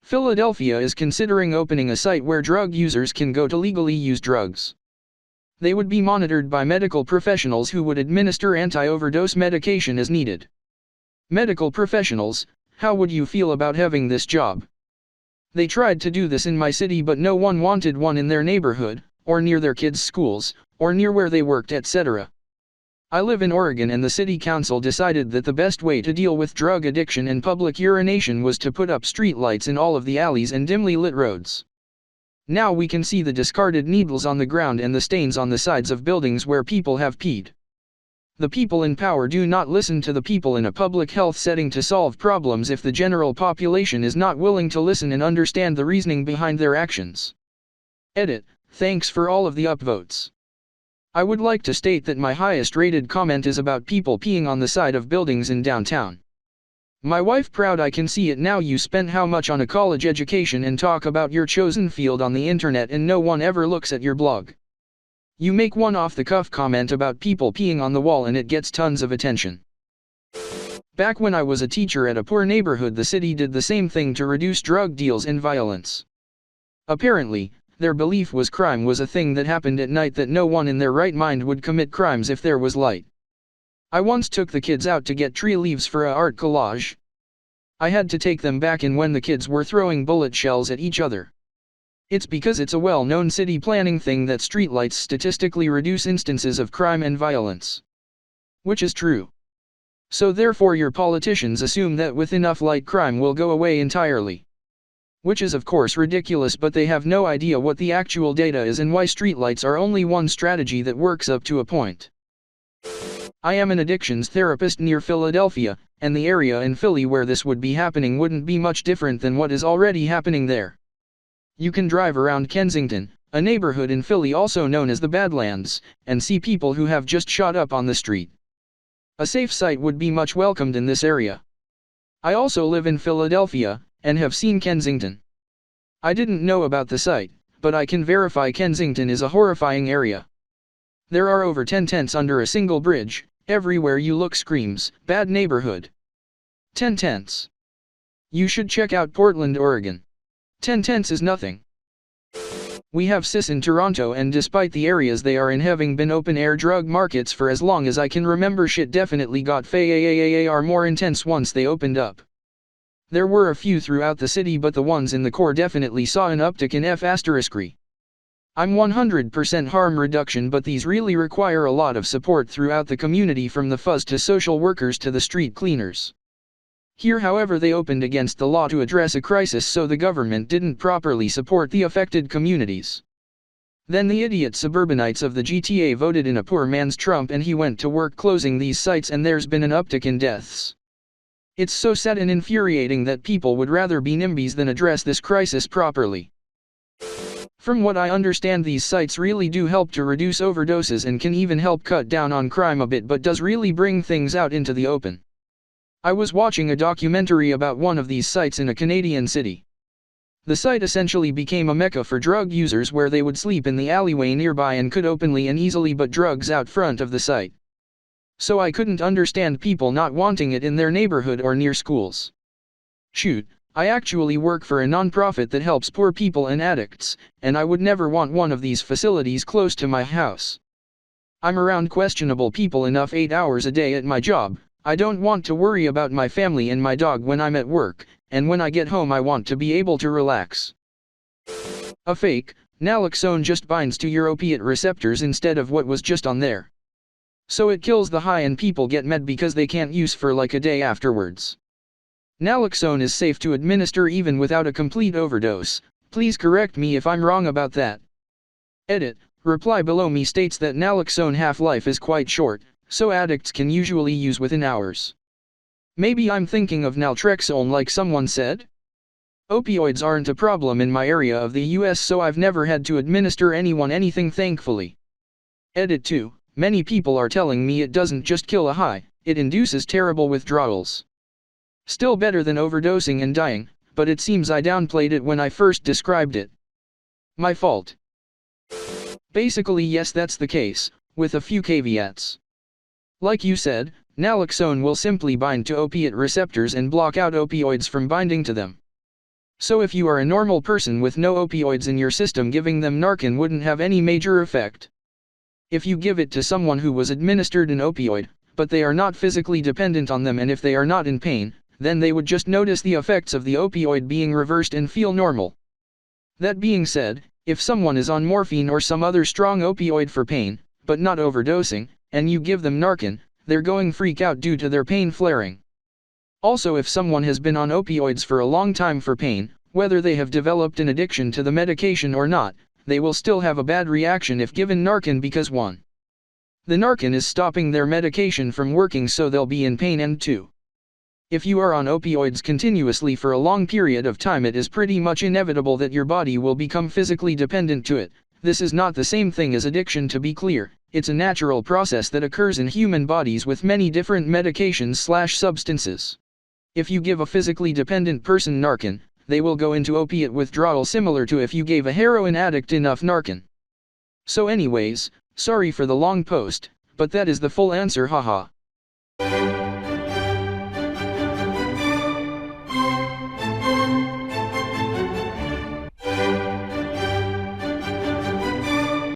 Philadelphia is considering opening a site where drug users can go to legally use drugs. They would be monitored by medical professionals who would administer anti-overdose medication as needed. Medical professionals, how would you feel about having this job? They tried to do this in my city, but no one wanted one in their neighborhood, or near their kids' schools, or near where they worked, etc. I live in Oregon, and the city council decided that the best way to deal with drug addiction and public urination was to put up streetlights in all of the alleys and dimly lit roads. Now we can see the discarded needles on the ground and the stains on the sides of buildings where people have peed. The people in power do not listen to the people in a public health setting to solve problems if the general population is not willing to listen and understand the reasoning behind their actions. Edit. Thanks for all of the upvotes. I would like to state that my highest rated comment is about people peeing on the side of buildings in downtown. My wife proud I can see it now. You spent how much on a college education and talk about your chosen field on the internet, and no one ever looks at your blog. You make one off-the-cuff comment about people peeing on the wall and it gets tons of attention. Back when I was a teacher at a poor neighborhood, the city did the same thing to reduce drug deals and violence. Apparently, their belief was crime was a thing that happened at night, that no one in their right mind would commit crimes if there was light. I once took the kids out to get tree leaves for a art collage. I had to take them back in when the kids were throwing bullet shells at each other. It's because it's a well-known city planning thing that streetlights statistically reduce instances of crime and violence. Which is true. So therefore your politicians assume that with enough light crime will go away entirely. Which is of course ridiculous, but they have no idea what the actual data is and why streetlights are only one strategy that works up to a point. I am an addictions therapist near Philadelphia, and the area in Philly where this would be happening wouldn't be much different than what is already happening there. You can drive around Kensington, a neighborhood in Philly also known as the Badlands, and see people who have just shot up on the street. A safe site would be much welcomed in this area. I also live in Philadelphia, and have seen Kensington. I didn't know about the site, but I can verify Kensington is a horrifying area. There are over 10 tents under a single bridge, everywhere you look screams, bad neighborhood. 10 tents. You should check out Portland, Oregon. 10 tents is nothing. We have CIS in Toronto, and despite the areas they are in having been open-air drug markets for as long as I can remember, shit definitely got far more intense once they opened up. There were a few throughout the city, but the ones in the core definitely saw an uptick in F***. I'm 100% harm reduction, but these really require a lot of support throughout the community, from the fuzz to social workers to the street cleaners. Here, however, they opened against the law to address a crisis, so the government didn't properly support the affected communities. Then the idiot suburbanites of the GTA voted in a poor man's Trump, and he went to work closing these sites, and there's been an uptick in deaths. It's so sad and infuriating that people would rather be NIMBYs than address this crisis properly. From what I understand, these sites really do help to reduce overdoses and can even help cut down on crime a bit, but does really bring things out into the open. I was watching a documentary about one of these sites in a Canadian city. The site essentially became a mecca for drug users, where they would sleep in the alleyway nearby and could openly and easily butt drugs out front of the site. So I couldn't understand people not wanting it in their neighborhood or near schools. Shoot, I actually work for a non-profit that helps poor people and addicts, and I would never want one of these facilities close to my house. I'm around questionable people enough 8 hours a day at my job. I don't want to worry about my family and my dog when I'm at work, and when I get home I want to be able to relax. A fake naloxone just binds to your opiate receptors instead of what was just on there. So it kills the high and people get mad because they can't use for like a day afterwards. Naloxone is safe to administer even without a complete overdose. Please correct me if I'm wrong about that. Edit. Reply below me states that naloxone half-life is quite short, so addicts can usually use within hours. Maybe I'm thinking of naltrexone like someone said? Opioids aren't a problem in my area of the US, so I've never had to administer anyone anything, thankfully. Edit 2. Many people are telling me it doesn't just kill a high, it induces terrible withdrawals. Still better than overdosing and dying, but it seems I downplayed it when I first described it. My fault. Basically yes, that's the case, with a few caveats. Like you said, naloxone will simply bind to opiate receptors and block out opioids from binding to them. So if you are a normal person with no opioids in your system, giving them Narcan wouldn't have any major effect. If you give it to someone who was administered an opioid, but they are not physically dependent on them, and if they are not in pain, then they would just notice the effects of the opioid being reversed and feel normal. That being said, if someone is on morphine or some other strong opioid for pain, but not overdosing, and you give them Narcan, they're going to freak out due to their pain flaring. Also, if someone has been on opioids for a long time for pain, whether they have developed an addiction to the medication or not, they will still have a bad reaction if given Narcan because 1. The Narcan is stopping their medication from working, so they'll be in pain, and 2. If you are on opioids continuously for a long period of time, it is pretty much inevitable that your body will become physically dependent to it. This is not the same thing as addiction, to be clear. It's a natural process that occurs in human bodies with many different medications/substances. If you give a physically dependent person Narcan, they will go into opiate withdrawal, similar to if you gave a heroin addict enough Narcan. So anyways, sorry for the long post, but that is the full answer, haha.